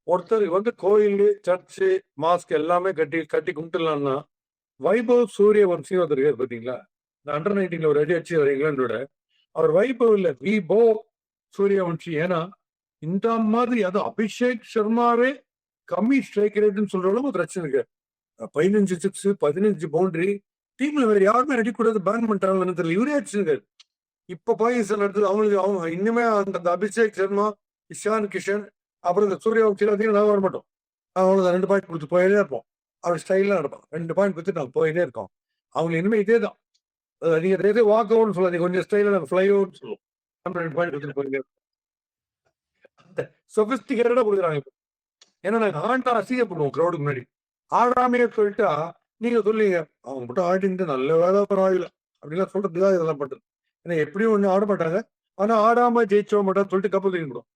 ஒருத்தர் கோயில், church, mask எல்லாமே கட்டி கட்டி கும்பிட்டுலாம்னா வைபவ் சூரியவம்சி ஒருத்தர் இருக்காரு பாத்தீங்களா? இந்த அண்டர் 19 ஒரு அடி அடிச்சு அவர் இங்கிலாண்டோட அவர் வைபவ் இல்ல விபோ சூரியவம்சி. ஏன்னா இந்த மாதிரி அது அபிஷேக் சர்மாவே கம்மி ஸ்ட்ரைக் ரேட்னு சொல்ற அளவுக்கு பிரச்சனை இருக்கு. 15 சிக்ஸ் 15 பவுண்டரி டீம்ல வேற யாருமே அடிக்கூடாது பேன் பண்ணிட்டாங்கன்னு தெரியல. இவரே அடிச்சிருக்காரு. இப்ப பாகிஸ்தான் எடுத்து அவங்களுக்கு அவங்க இன்னுமே அந்த அபிஷேக் சர்மா, இஷான் கிஷன், அப்புறம் இந்த சூரியவம்சியில நான் வர மாட்டோம். அவ்வளவுதான் 2 பாயிண்ட் கொடுத்து போயிட்டே இருப்போம். அவர் ஸ்டைலா நடப்பான். 2 பாயிண்ட் கொடுத்து நாங்க போயிட்டே இருக்கோம். அவங்க இனிமே இதே தான். நீங்க வாக் அவுட்னு சொல்லாதீங்க, கொஞ்சம் ஸ்டைலா நாங்க ஃபிளை அவுட் சொல்லுவோம். 2 பாயிண்ட் கொடுத்துட்டு போயிட்டே சொபிஸ்டிகேட்டடா கொடுக்குறாங்க. ஏன்னா நாங்க ஆண்டா அசிங்கப்படுவோம் கிரௌடுக்கு முன்னாடி. ஆடாமையே சொல்லிட்டா நீங்க சொல்லுவீங்க அவங்க மட்டும் ஆடிட்டு நல்ல வேலை பரவாயில்ல அப்படிலாம் சொல்றதுதான் இதெல்லாம் பண்றது. ஏன்னா எப்படியும் ஒண்ணு ஆட மாட்டாங்க. ஆனா ஆடாம ஜெயிச்சவங்க மட்டும் சொல்லிட்டு கப்பல் தூக்கிடும்.